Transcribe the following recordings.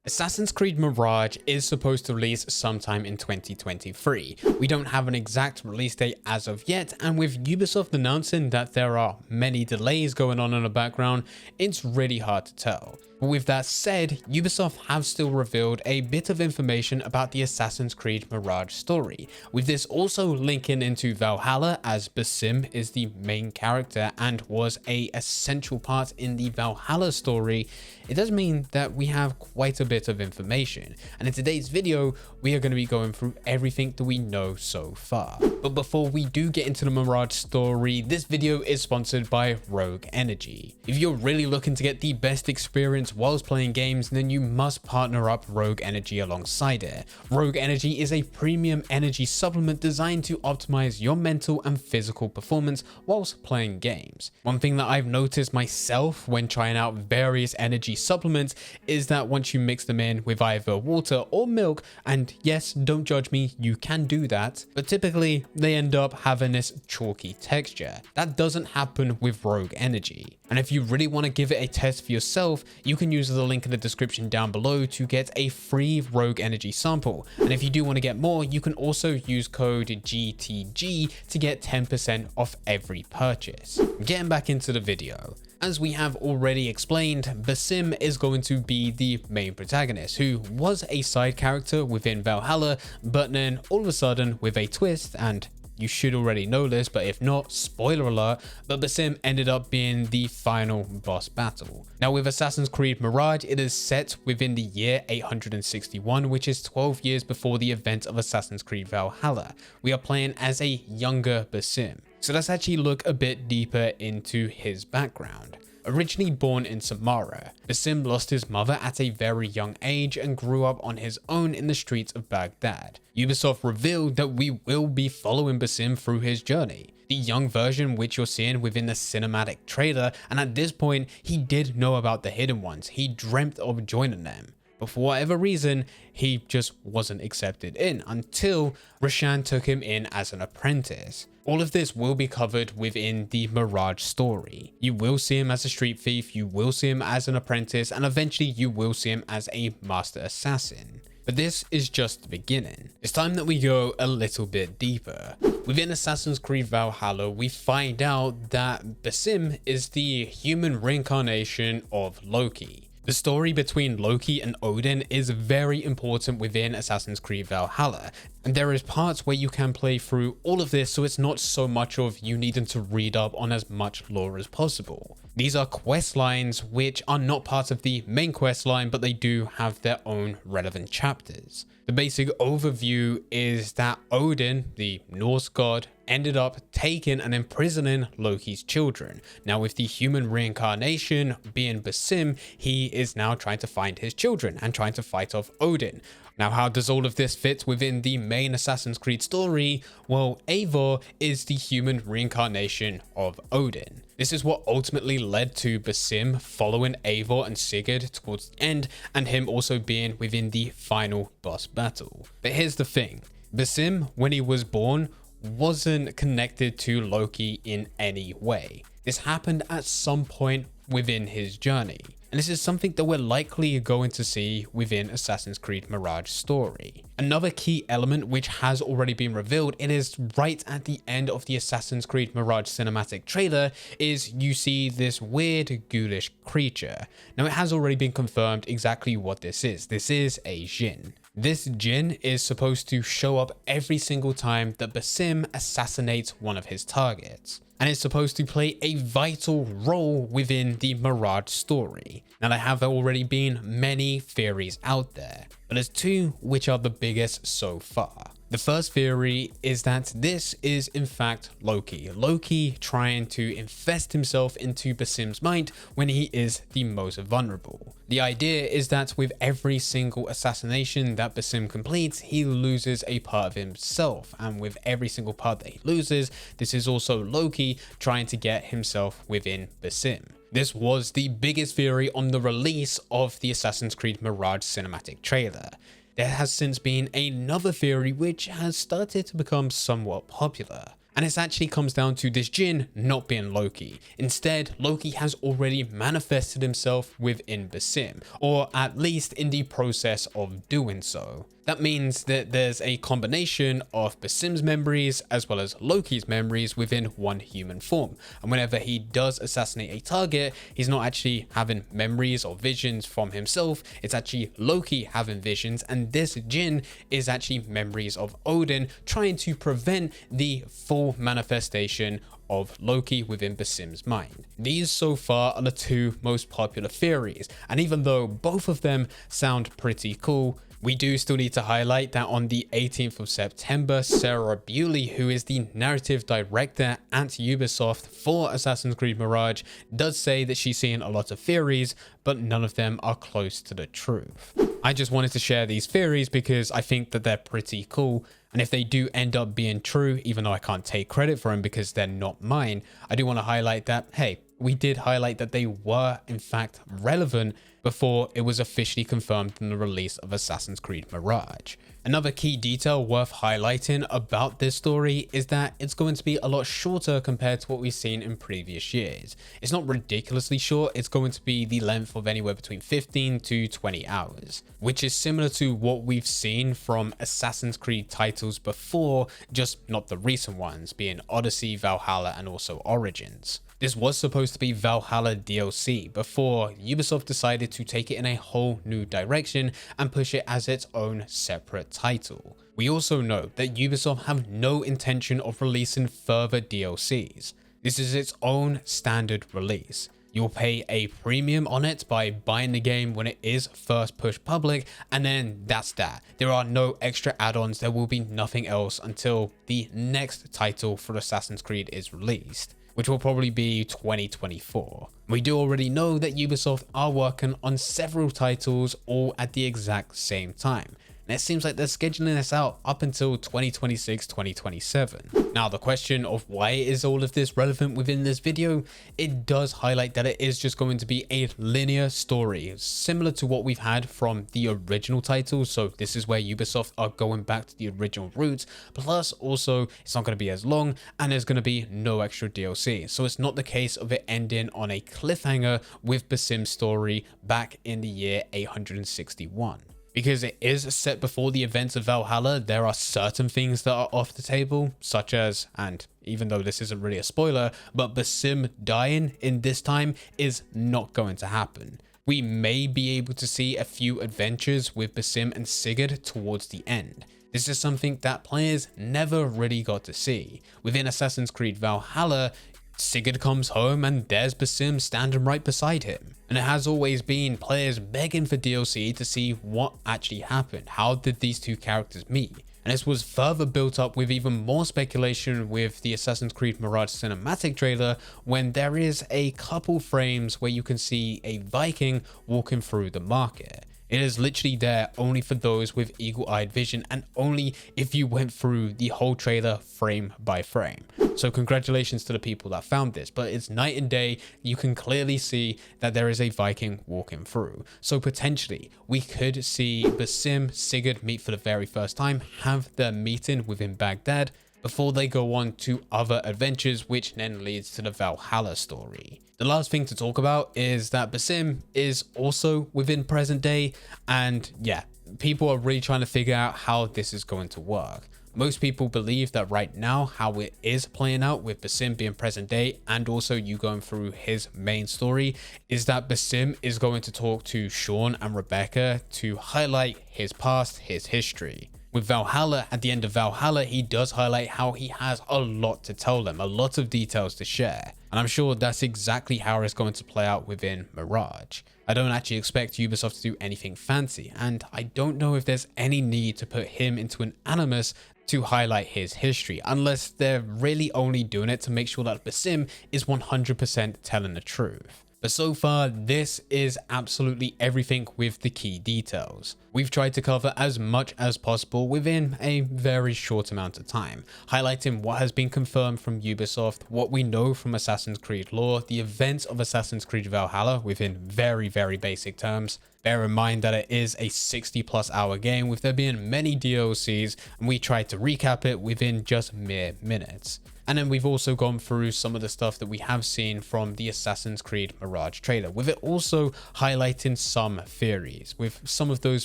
Assassin's Creed Mirage is supposed to release sometime in 2023. We don't have an exact release date as of yet, and with Ubisoft announcing that there are many delays going on in the background, it's really hard to tell. But with that said, Ubisoft have still revealed a bit of information about the Assassin's Creed Mirage story, with this also linking into Valhalla, as Basim is the main character and was an essential part in the Valhalla story. It does mean that we have quite a bit of information, and in today's video we are going to be going through everything that we know so far. But before we do get into the Mirage story, this video is sponsored by Rogue Energy. If you're really looking to get the best experience whilst playing games, then you must partner up Rogue Energy alongside it. Rogue Energy is a premium energy supplement designed to optimize your mental and physical performance whilst playing games. One thing that I've noticed myself when trying out various energy supplements is that once you mix them in with either water or milk, and yes, don't judge me, you can do that, but typically they end up having this chalky texture. That doesn't happen with Rogue Energy. And if you really want to give it a test for yourself, you can use the link in the description down below to get a free Rogue Energy sample. And if you do want to get more, you can also use code GTG to get 10% off every purchase. Getting back into the video. As we have already explained, Basim is going to be the main protagonist, who was a side character within Valhalla, but then all of a sudden with a twist, and you should already know this, but if not, spoiler alert, but Basim ended up being the final boss battle. Now with Assassin's Creed Mirage, it is set within the year 861, which is 12 years before the event of Assassin's Creed Valhalla. We are playing as a younger Basim. So let's actually look a bit deeper into his background. Originally born in Samarra, Basim lost his mother at a very young age and grew up on his own in the streets of Baghdad. Ubisoft revealed that we will be following Basim through his journey. The young version which you're seeing within the cinematic trailer, and at this point he did know about the Hidden Ones. He dreamt of joining them. But for whatever reason, he just wasn't accepted in until Roshan took him in as an apprentice. All of this will be covered within the Mirage story. You will see him as a street thief, you will see him as an apprentice, and eventually you will see him as a master assassin. But this is just the beginning. It's time that we go a little bit deeper. Within Assassin's Creed Valhalla, we find out that Basim is the human reincarnation of Loki. The story between Loki and Odin is very important within Assassin's Creed Valhalla, and there is parts where you can play through all of this, so it's not so much of you needing to read up on as much lore as possible. These are quest lines which are not part of the main quest line, but they do have their own relevant chapters. The basic overview is that Odin, the Norse god, ended up taking and imprisoning Loki's children. Now with the human reincarnation being Basim, he is now trying to find his children and trying to fight off Odin. Now how does all of this fit within the main Assassin's Creed story? Well, Eivor is the human reincarnation of Odin. This is what ultimately led to Basim following Eivor and Sigurd towards the end, and him also being within the final boss battle. But here's the thing, Basim, when he was born, wasn't connected to Loki in any way. This happened at some point within his journey. And this is something that we're likely going to see within Assassin's Creed Mirage story. Another key element which has already been revealed, it is right at the end of the Assassin's Creed Mirage cinematic trailer, is you see this weird ghoulish creature. Now it has already been confirmed exactly what this is. This is a djinn. This djinn is supposed to show up every single time that Basim assassinates one of his targets, and it's supposed to play a vital role within the Mirage story. Now there have already been many theories out there, but there's two which are the biggest so far. The first theory is that this is in fact Loki. Loki trying to infest himself into Basim's mind when he is the most vulnerable. The idea is that with every single assassination that Basim completes, he loses a part of himself, and with every single part that he loses, this is also Loki trying to get himself within Basim. This was the biggest theory on the release of the Assassin's Creed Mirage cinematic trailer. There has since been another theory which has started to become somewhat popular, And it actually comes down to this Jinn not being Loki. Instead, Loki has already manifested himself within Basim, or at least in the process of doing so. That means that there's a combination of Basim's memories as well as Loki's memories within one human form. And whenever he does assassinate a target, he's not actually having memories or visions from himself. It's actually Loki having visions, and this Jinn is actually memories of Odin, trying to prevent the full manifestation of Loki within Basim's mind. These so far are the two most popular theories, and even though both of them sound pretty cool, we do still need to highlight that on the 18th of September, Sarah Bewley, who is the narrative director at Ubisoft for Assassin's Creed Mirage, does say that she's seeing a lot of theories, but none of them are close to the truth. I just wanted to share these theories because I think that they're pretty cool, and if they do end up being true, even though I can't take credit for them because they're not mine, I do want to highlight that, hey, we did highlight that they were in fact relevant before it was officially confirmed in the release of Assassin's Creed Mirage. Another key detail worth highlighting about this story is that it's going to be a lot shorter compared to what we've seen in previous years. It's not ridiculously short, it's going to be the length of anywhere between 15 to 20 hours, which is similar to what we've seen from Assassin's Creed titles before, just not the recent ones, being Odyssey, Valhalla, and also Origins. This was supposed to be Valhalla DLC before Ubisoft decided to take it in a whole new direction and push it as its own separate title. We also know that Ubisoft have no intention of releasing further DLCs. This is its own standard release. You'll pay a premium on it by buying the game when it is first pushed public, and then that's that. There are no extra add-ons, there will be nothing else until the next title for Assassin's Creed is released, which will probably be 2024. We do already know that Ubisoft are working on several titles all at the exact same time. And it seems like they're scheduling this out up until 2026, 2027. Now, the question of why is all of this relevant within this video, it does highlight that it is just going to be a linear story, similar to what we've had from the original titles. So this is where Ubisoft are going back to the original roots, plus also it's not going to be as long and there's going to be no extra DLC. So it's not the case of it ending on a cliffhanger with Basim's story back in the year 861. Because it is set before the events of Valhalla, there are certain things that are off the table, such as, and even though this isn't really a spoiler, but Basim dying in this time is not going to happen. We may be able to see a few adventures with Basim and Sigurd towards the end. This is something that players never really got to see. Within Assassin's Creed Valhalla, Sigurd comes home and there's Basim standing right beside him. And it has always been players begging for DLC to see what actually happened. How did these two characters meet? And this was further built up with even more speculation with the Assassin's Creed Mirage cinematic trailer, when there is a couple frames where you can see a Viking walking through the market. It is literally there only for those with eagle-eyed vision, and only if you went through the whole trailer frame by frame. So congratulations to the people that found this, but it's night and day. You can clearly see that there is a Viking walking through. So potentially we could see Basim, Sigurd meet for the very first time, have their meeting within Baghdad, before they go on to other adventures, which then leads to the Valhalla story. The last thing to talk about is that Basim is also within present day, and yeah, people are really trying to figure out how this is going to work. Most people believe that right now, how it is playing out with Basim being present day and also you going through his main story, is that Basim is going to talk to Sean and Rebecca to highlight his past, his history. With Valhalla, at the end of Valhalla, he does highlight how he has a lot to tell them, a lot of details to share. And I'm sure that's exactly how it's going to play out within Mirage. I don't actually expect Ubisoft to do anything fancy, and I don't know if there's any need to put him into an animus to highlight his history, unless they're really only doing it to make sure that Basim is 100% telling the truth. But so far, this is absolutely everything with the key details. We've tried to cover as much as possible within a very short amount of time, highlighting what has been confirmed from Ubisoft, what we know from Assassin's Creed lore, the events of Assassin's Creed Valhalla within very, very basic terms. Bear in mind that it is a 60+ hour game with there being many DLCs, and we tried to recap it within just mere minutes. And then we've also gone through some of the stuff that we have seen from the Assassin's Creed Mirage trailer, with it also highlighting some theories, with some of those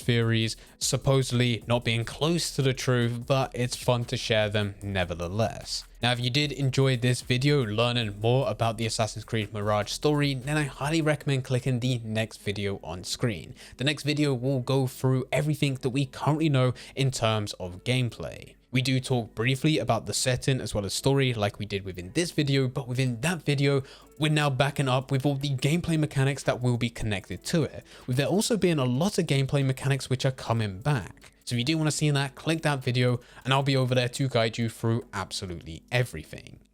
theories supposedly not being close to the truth, but it's fun to share them nevertheless. Now, if you did enjoy this video learning more about the Assassin's Creed Mirage story, then I highly recommend clicking the next video on screen. The next video will go through everything that we currently know in terms of gameplay. We do talk briefly about the setting as well as story like we did within this video, but within that video, we're now backing up with all the gameplay mechanics that will be connected to it, with there also being a lot of gameplay mechanics which are coming back. So if you do want to see that, click that video and I'll be over there to guide you through absolutely everything.